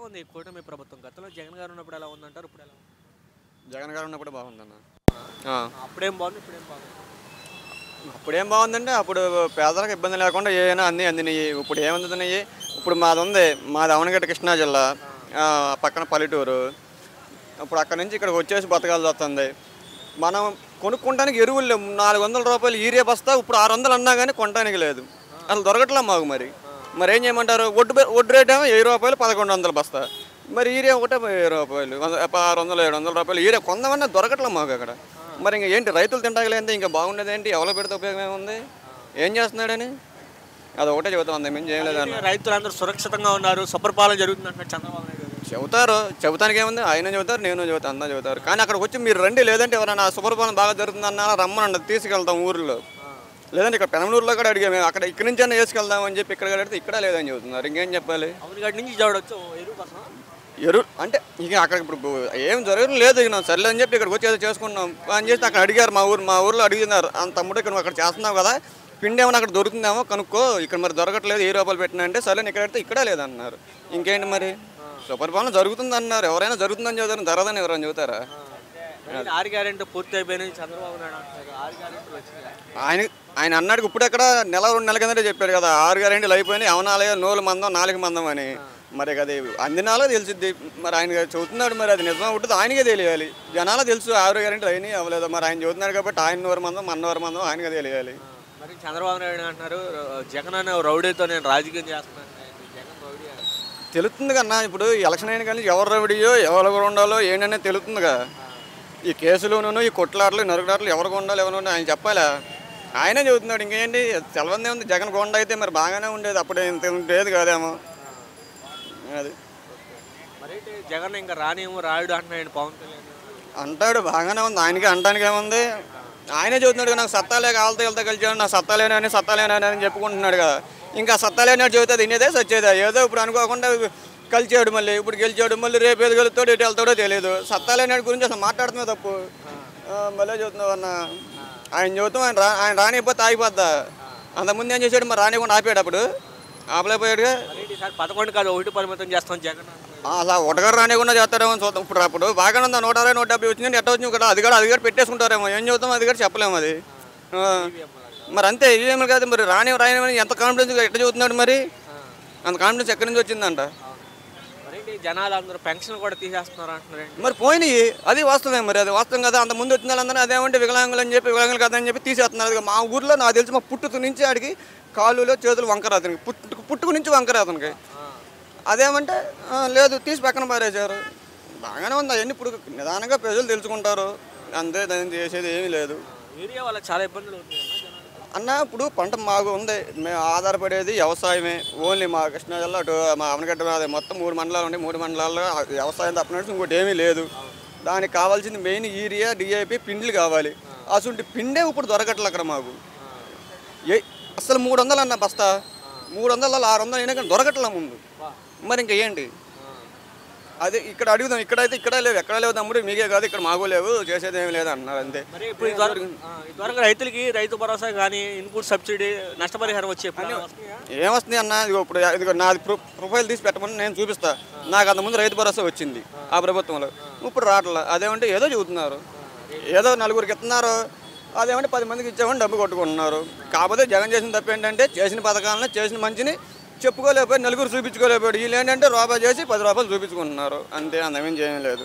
ఉంది ఈ కూటమి ప్రభుత్వం? గతంలో జగన్ గారు ఉన్నప్పుడు ఎలా ఉందంటారు? ఇప్పుడు ఎలా ఉంది? జగన్ గారు ఉన్నప్పుడు బాగుందన్న. అప్పుడేం బాగుంది, ఇప్పుడేం బాగుంది? అప్పుడేం బాగుందంటే అప్పుడు పేదలకు ఇబ్బంది లేకుండా ఏమైనా అన్నీ అందినాయి. ఇప్పుడు ఏమందుతున్నాయి? ఇప్పుడు మాది ఉంది, మాది అవనగడ్డ కృష్ణా జిల్లా, పక్కన పల్లెటూరు. ఇప్పుడు అక్కడ నుంచి ఇక్కడికి వచ్చేసి బతకాల్సి వస్తుంది. మనం కొనుక్కోడానికి ఎరువులు లేవు. 400 రూపాయలు యూరియా బస్తా ఇప్పుడు 600 అన్నా కానీ కొనడానికి లేదు. అసలు దొరకట్లే మాకు. మరి ఏం చేయమంటారు? ఒడ్డు రేట్ ఏమో 1000 రూపాయలు, 1100 బస్తా. మరి యూరియా ఒకటే 1000 రూపాయలు, 600, 700 రూపాయలు యూరియా కొందామన్నా దొరకట్లే మాకు అక్కడ. మరి ఇంకా ఏంటి, రైతులు తింటాగలేంటి? ఇంకా బాగుండేది ఏంటి? ఎవరో పెడితే ఉపయోగం ఏముంది? ఏం చేస్తున్నాడని అది ఒకటే చెబుతాం, అంత మేము చేయలేదన్న. రైతులందరూ సురక్షితంగా ఉన్నారు, సుపరిపాలన జరుగుతుంది అంటున్నారు చంద్రబాబు నాయుడు గారు. చెబుతారు, చెబుతానికి ఏముంది? ఆయన చెబుతారు, నేను చెబుతాను, అందరూ చెబుతారు. కానీ అక్కడికి వచ్చి మీరు రండి, లేదంటే ఎవరైనా సుపరిపాలన బాగా జరుగుతుంది అన్నా రమ్మనండి, తీసుకెళ్తాం ఊరిలో. లేదంటే ఇక్కడ పెనమలూరులో కూడా అడిగాము, అక్కడ ఇక్కడి నుంచి అన్నా వేసుకెళ్దాం అని చెప్పి ఇక్కడ అడిగితే ఇక్కడ లేదని చెబుతున్నారు. ఇంకేం చెప్పాలి? అవును నుంచి చూడవచ్చు ఎరువు కోసం. ఎరువు అంటే ఇక అక్కడ ఇప్పుడు ఏం జరగడం లేదు. ఇక సర్లే అని చెప్పి ఇక్కడికి వచ్చి ఏదో చేసుకున్నాం అని చేస్తే అక్కడ అడిగారు, మా ఊర్లో అడిగినారు, అంత తమ్ముడు ఇక్కడ అక్కడ చేస్తున్నావు కదా, పిండి ఏమైనా అక్కడ దొరుకుతుందేమో కనుక్కో, ఇక్కడ మరి దొరకట్లేదు, 1000 రూపాయలు పెట్టినా అంటే సరే ఇక్కడ అడిగితే ఇక్కడ లేదన్నారు. ఇంకేంటి మరి? సుపరిపాలన జరుగుతుంది అన్నారు, ఎవరైనా జరుగుతుందని చెబుతారు, జరగదని ఎవరైనా చెబుతారా? 6 గ్యారెంటీ పూర్తి అయిపోయినాయి చంద్రబాబు నాయుడు అంటున్నారు. 6 గ్యారెంటీలు వచ్చినాయి. ఆయన అన్నాడు ఇప్పుడు ఎక్కడ నెల 2 నెలల కిందటే చెప్పాడు కదా, 6 గ్యారెంటీలు అయిపోయినాయి, అవనాలయ 100 మందం 4 మందం అని. మరి అది అందినాలో తెలిసిద్ది. మరి ఆయన చెబుతున్నాడు, మరి అది నిజమా ఉంటుంది ఆయనకే తెలియాలి. జనాలు తెలుసు 6 గ్యారెంటీలు అయినాయి అవ్వలేదు. మరి ఆయన చెబుతున్నాడు కాబట్టి ఆయన 100 మందం, మన 100 మందం ఆయనకే తెలియాలి. మరి చంద్రబాబు నాయుడు అంటున్నారు జగన్ అనే రౌడీతో నేను రాజకీయం చేస్తున్నాను. జగన్ రౌడీ తెలుస్తుంది కన్నా, ఇప్పుడు ఎలక్షన్ అయిన కానీ ఎవరు రౌడీయో ఎవరు ఉండాలో ఏంటనేది తెలుస్తుందిగా. ఈ కేసులోనూ ఈ కొట్లాటలు నరుకులాటలు ఎవరికి ఉండాలి, ఎవరు ఉండాలి ఆయన చెప్పాలా? ఆయనే చెబుతున్నాడు. ఇంకేంటి తెలవందే ఉంది. జగన్ కొండ అయితే మరి బాగానే ఉండేది, అప్పుడే ఇంత ఉండేది కాదేమో. అది మరి జగన్ ఇంకా రానేమో రాయుడు అంటున్నాడు పవన్ కళ్యాణ్. అంటాడు, బాగానే ఉంది, ఆయనకి అంటానికి ఏముంది? ఆయనే చెబుతున్నాడు, నాకు సత్తాలే కావాలతో వెళ్తా కలిచాడు, నాకు సత్తాలేనని చెప్పుకుంటున్నాడు కదా. ఇంకా సత్తాలేనాడు చెబుతుంది, ఇన్నేదే సచ్చేదా? ఏదో ఇప్పుడు అనుకోకుండా కలిచాడు, మళ్ళీ ఇప్పుడు గెలిచాడు, మళ్ళీ రేపు ఏది గెలుస్తాడో ఎటు వెళ్తాడో తెలియదు. సత్తాలేనాడు గురించి అసలు మాట్లాడుతున్నా తప్పు. మళ్ళీ చెబుతున్నావు అన్న. ఆయన చెబుతాం, ఆయన రానిపోతే ఆగిపోద్దా? అంతకుముందు ఏం చేశాడు? మరి రానివ్వకుండా ఆపాడు, అప్పుడు ఆపలేకపోయాడుగా. 11 కాదు 1 పరిమితం చేస్తాం జగన్. అలా ఒకటిగారు రానివ్వకుండా చేస్తాడేమో చూద్దాం. అప్పుడు బాగానే ఉందా, 160, 170 వచ్చింది, ఎట్ట వచ్చింది కదా, అది కూడా పెట్టేసుకుంటారేమో. ఏం చెబుతాం, అది కూడా చెప్పలేము అది. మరి అంతే, ఇవేమి కాదు. మరి రానివ్వని ఎంత కాన్ఫిడెన్స్ ఎట్ట చెబుతున్నాడు? మరి అంత కాన్ఫిడెన్స్ ఎక్కడి నుంచి వచ్చిందంట? జనాలు అందరూ పెన్షన్ కూడా తీసేస్తున్నారు అంటున్నారు. మరి పోయినాయి, అది వాస్తవమే. మరి అది వాస్తవం కదా. అంత ముందు వచ్చిన వాళ్ళందరూ అదేమంటే వికలాంగులు అని చెప్పి, వికలాంగులు కదా అని చెప్పి తీసేస్తున్నారు. మా ఊర్లో నాకు తెలిసి మా పుట్టుకు నుంచి ఆడికి కాళ్ళులో చేతులు వంకర, అతనికి పుట్టుకు నుంచి వంకర అతనికి. అదేమంటే లేదు, తీసి పక్కన పారేశారు. బాగానే ఉంది. అవన్నీ ఇప్పుడు నిదానంగా ప్రజలు తెలుసుకుంటారు అంతే, దాన్ని చేసేది ఏమీ లేదు. ఏరియా వల్ల చాలా ఇబ్బందులు అవుతున్నాయి అన్న. ఇప్పుడు పంట మాకు ఉంది, మేము ఆధారపడేది వ్యవసాయమే. ఓన్లీ మా కృష్ణా జిల్లా అటు మా అవనగడ్డ మొత్తం 3 మండలాలు ఉన్నాయి. 3 మండలాల్లో వ్యవసాయం తప్పనట్టు ఇంకోటి ఏమీ లేదు. దానికి కావాల్సింది మెయిన్ యూరియా, డిఐపి, పిండిలు కావాలి. అసలు పిండే ఇప్పుడు దొరకట్లే అక్కడ మాకు. అసలు 300 అన్న బస్తా, 300, 600 అయినా కానీ దొరకట్లే ముందు. మరి ఇంకా ఏంటి? అదే ఇక్కడ అడుగుదాం, ఇక్కడైతే ఇక్కడ లేవు, ఎక్కడ లేవు తమ్ముడు, మీకే కాదు ఇక్కడ మాకు లేవు, చేసేది ఏమి లేదు అంటున్నారు అంతే. ఇప్పుడు రైతులకి రైతు భరోసా కానీ ఇన్పుట్ సబ్సిడీ నష్టపరిహారం వచ్చే ఏమొస్తుంది అన్న? ఇప్పుడు నాది ప్రొఫైల్ తీసి పెట్టమని నేను చూపిస్తా. నాకు అంతకుముందు రైతు భరోసా వచ్చింది ఆ ప్రభుత్వంలో, ఇప్పుడు రావట్లే. అదేమంటే ఏదో చెబుతున్నారు, ఏదో 4గురికి ఇస్తున్నారు, అదేమంటే 10 మందికి ఇచ్చామని డబ్బు కొట్టుకుంటున్నారు. కాకపోతే జగన్ చేసిన తప్పు ఏంటంటే చేసిన పథకాలను చేసిన మంచిని చెప్పుకోలేకపోయి, 4గురు చూపించుకోలేకపోయాడు. వీళ్ళు ఏంటంటే రూపాయి చేసి 10 రూపాయలు చూపించుకుంటున్నారు అంతే, అంతమేం చేయలేదు.